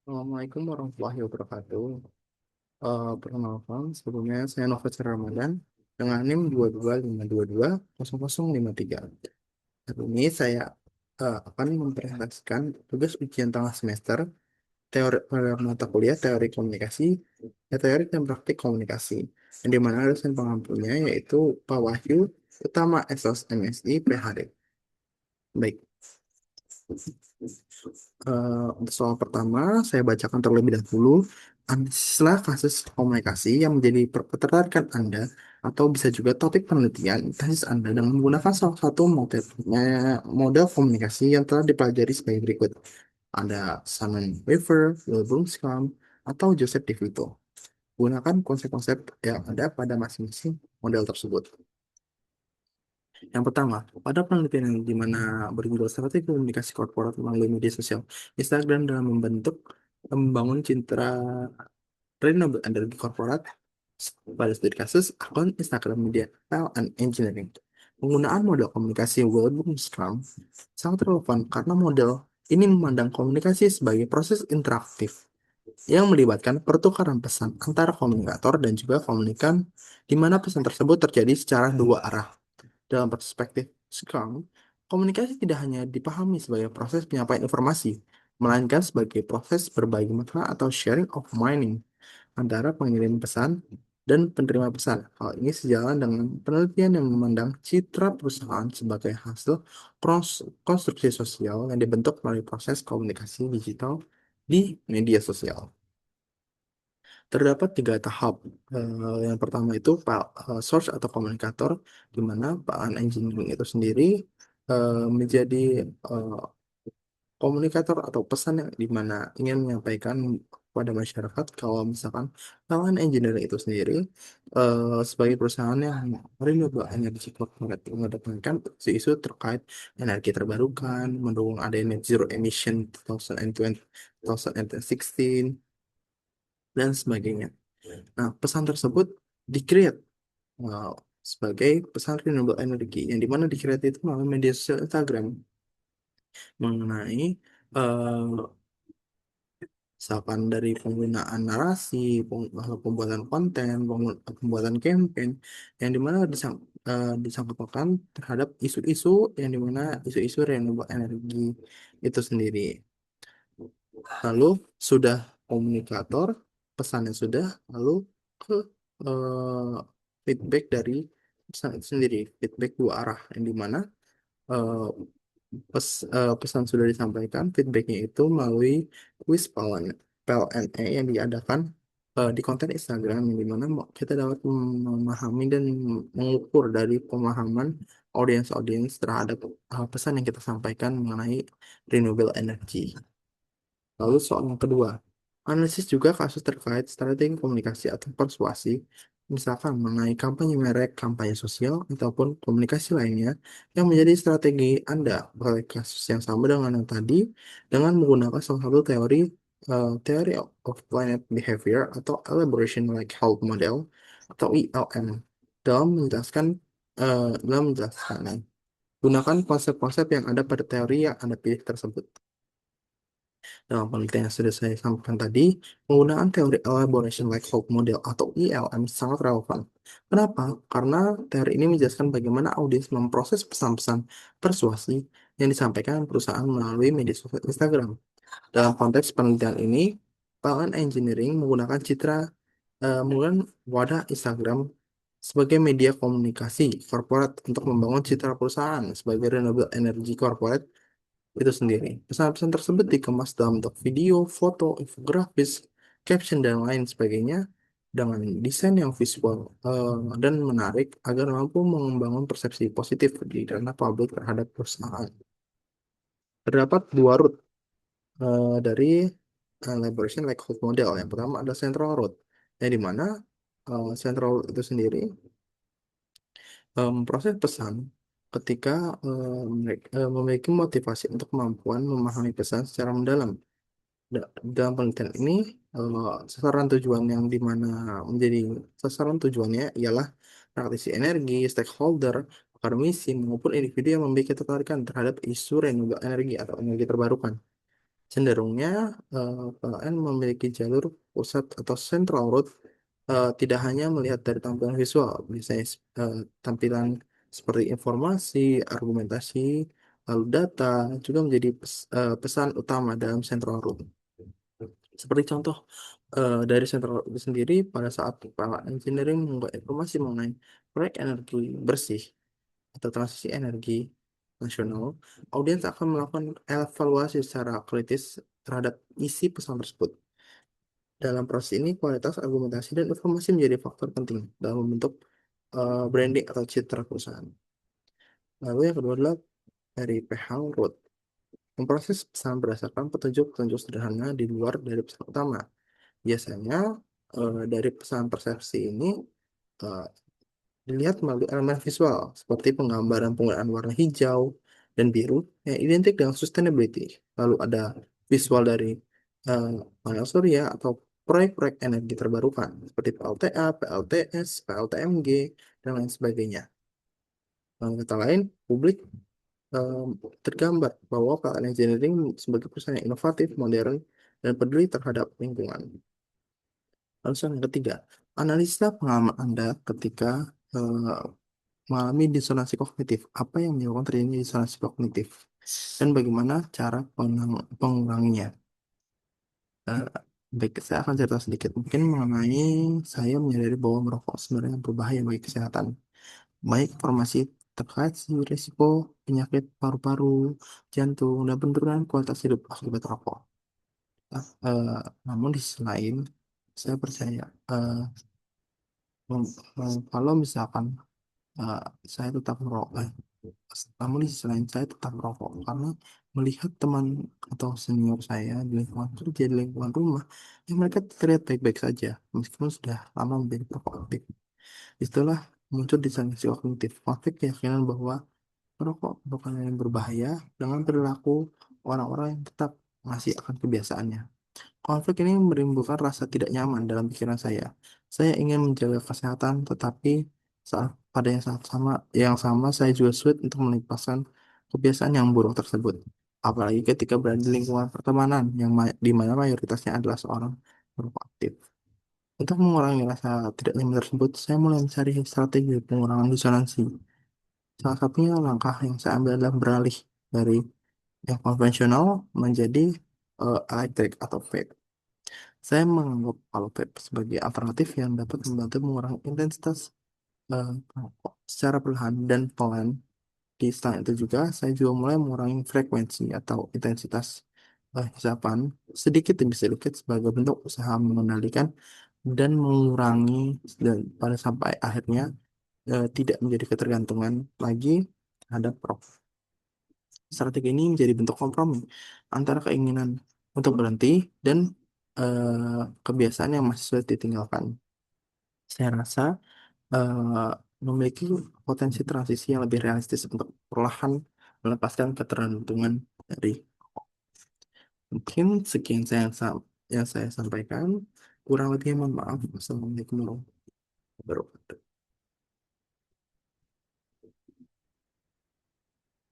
Assalamualaikum warahmatullahi wabarakatuh. Perkenalkan, sebelumnya saya Nova Ramadan dengan NIM 225220053. Hari ini saya akan mempresentasikan tugas ujian tengah semester teori mata kuliah teori komunikasi, teori dan praktik komunikasi, yang dimana dosen pengampunya yaitu Pak Wahyu Utama SOS MSI PHD. Baik, untuk soal pertama, saya bacakan terlebih dahulu. Analisislah kasus komunikasi yang menjadi ketertarikan Anda atau bisa juga topik penelitian tesis Anda dengan menggunakan salah satu model komunikasi yang telah dipelajari sebagai berikut. Ada Simon Weaver, Wilbur Schramm, atau Joseph DeVito. Gunakan konsep-konsep yang ada pada masing-masing model tersebut. Yang pertama, pada penelitian yang di mana berjudul strategi komunikasi korporat melalui media sosial, Instagram dalam membangun citra renewable energy korporat pada studi kasus akun Instagram Media Style and Engineering. Penggunaan model komunikasi Wilhelm Scrum sangat relevan karena model ini memandang komunikasi sebagai proses interaktif yang melibatkan pertukaran pesan antara komunikator dan juga komunikan, di mana pesan tersebut terjadi secara dua arah. Dalam perspektif Scrum, komunikasi tidak hanya dipahami sebagai proses penyampaian informasi, melainkan sebagai proses berbagi makna atau sharing of meaning antara pengirim pesan dan penerima pesan. Hal ini sejalan dengan penelitian yang memandang citra perusahaan sebagai hasil konstruksi sosial yang dibentuk melalui proses komunikasi digital di media sosial. Terdapat tiga tahap. Yang pertama itu source atau komunikator, di mana bahan engineering itu sendiri menjadi eh, komunikator atau pesan yang di mana ingin menyampaikan kepada masyarakat kalau misalkan bahan engineering itu sendiri sebagai perusahaan yang renewable energy corporate mengedepankan isu-isu terkait energi terbarukan, mendukung adanya net zero emission 2020, 2016 dan sebagainya. Nah, pesan tersebut di-create uh, sebagai pesan renewable energy yang dimana di-create itu melalui media sosial Instagram mengenai misalkan dari penggunaan narasi, pembuatan konten, pembuatan campaign yang dimana disangkutkan terhadap isu-isu yang dimana isu-isu renewable energy itu sendiri. Lalu sudah komunikator, pesannya sudah, lalu ke eh, feedback dari pesan itu sendiri, feedback dua arah, yang dimana eh, pesan sudah disampaikan, feedbacknya itu melalui quiz PLNE yang diadakan di konten Instagram, yang dimana kita dapat memahami dan mengukur dari pemahaman audiens-audiens terhadap pesan yang kita sampaikan mengenai renewable energy. Lalu soal yang kedua, analisis juga kasus terkait strategi komunikasi atau persuasi, misalkan mengenai kampanye merek, kampanye sosial, ataupun komunikasi lainnya yang menjadi strategi Anda pada kasus yang sama dengan yang tadi, dengan menggunakan salah satu teori of planet behavior atau elaboration like health model atau ELM dalam menjelaskan dalam menjelaskannya. Gunakan konsep-konsep yang ada pada teori yang Anda pilih tersebut. Dalam penelitian yang sudah saya sampaikan tadi, penggunaan teori elaboration like hope model atau ELM sangat relevan. Kenapa? Karena teori ini menjelaskan bagaimana audiens memproses pesan-pesan persuasi yang disampaikan perusahaan melalui media sosial Instagram. Dalam konteks penelitian ini, PLN Engineering menggunakan wadah Instagram sebagai media komunikasi korporat untuk membangun citra perusahaan sebagai renewable energy corporate itu sendiri. Pesan-pesan tersebut dikemas dalam bentuk video, foto, infografis, caption, dan lain sebagainya dengan desain yang visual dan menarik agar mampu membangun persepsi positif di ranah publik terhadap perusahaan. Terdapat dua root dari elaboration like hood model. Yang pertama ada central root, yang dimana central root itu sendiri proses pesan ketika memiliki motivasi untuk kemampuan memahami pesan secara mendalam. Dalam penelitian ini, sasaran tujuan yang dimana menjadi sasaran tujuannya ialah praktisi energi, stakeholder, akademisi, maupun individu yang memiliki ketertarikan terhadap isu renewable energi atau energi terbarukan. Cenderungnya PLN memiliki jalur pusat atau central road, tidak hanya melihat dari tampilan visual, misalnya tampilan seperti informasi, argumentasi, lalu data juga menjadi pesan utama dalam central road. Seperti contoh dari central road itu sendiri, pada saat kepala engineering membuat informasi mengenai proyek energi bersih atau transisi energi nasional, audiens akan melakukan evaluasi secara kritis terhadap isi pesan tersebut. Dalam proses ini, kualitas argumentasi dan informasi menjadi faktor penting dalam membentuk branding atau citra perusahaan. Lalu yang kedua adalah dari PH Road. Memproses pesan berdasarkan petunjuk-petunjuk sederhana di luar dari pesan utama. Biasanya dari pesan persepsi ini eh, dilihat melalui elemen visual seperti penggambaran penggunaan warna hijau dan biru yang identik dengan sustainability. Lalu ada visual dari eh, panel surya atau proyek-proyek energi terbarukan seperti PLTA, PLTS, PLTMG, dan lain sebagainya. Dengan kata lain, publik eh, tergambar bahwa KLN Engineering sebagai perusahaan yang inovatif, modern, dan peduli terhadap lingkungan. Lalu yang ketiga, analisa pengalaman Anda ketika eh, mengalami disonansi kognitif. Apa yang menyebabkan terjadi disonansi kognitif? Dan bagaimana cara penguranginya? Eh, Baik, saya akan cerita sedikit mungkin mengenai saya menyadari bahwa merokok sebenarnya berbahaya bagi kesehatan. Baik informasi terkait risiko penyakit paru-paru, jantung, dan penurunan kualitas hidup akibat rokok. Namun di sisi lain, saya percaya kalau misalkan eh, saya tetap merokok, namun di sisi lain saya tetap merokok karena melihat teman atau senior saya di lingkungan kerja, di lingkungan rumah, yang mereka terlihat baik-baik saja meskipun sudah lama menjadi perokok aktif. Itulah muncul disangsi kognitif, konflik keyakinan bahwa merokok bukan yang berbahaya dengan perilaku orang-orang yang tetap masih akan kebiasaannya. Konflik ini menimbulkan rasa tidak nyaman dalam pikiran saya. Saya ingin menjaga kesehatan, tetapi pada yang sama saya juga sulit untuk melepaskan kebiasaan yang buruk tersebut. Apalagi ketika berada di lingkungan pertemanan di mana mayoritasnya adalah seorang perokok aktif. Untuk mengurangi rasa tidak nyaman tersebut, saya mulai mencari strategi pengurangan disonansi. Salah satunya langkah yang saya ambil adalah beralih dari yang konvensional menjadi elektrik atau vape. Saya menganggap kalau vape sebagai alternatif yang dapat membantu mengurangi intensitas rokok secara perlahan dan pelan. Di selain itu juga, saya juga mulai mengurangi frekuensi atau intensitas hisapan sedikit demi sedikit sebagai bentuk usaha mengendalikan dan mengurangi dan pada sampai akhirnya tidak menjadi ketergantungan lagi terhadap rokok. Strategi ini menjadi bentuk kompromi antara keinginan untuk berhenti dan kebiasaan yang masih sulit ditinggalkan. Saya rasa eh, memiliki potensi transisi yang lebih realistis untuk perlahan melepaskan ketergantungan dari mungkin sekian yang saya sampaikan. Kurang lebih mohon maaf. Assalamualaikum warahmatullahi wabarakatuh.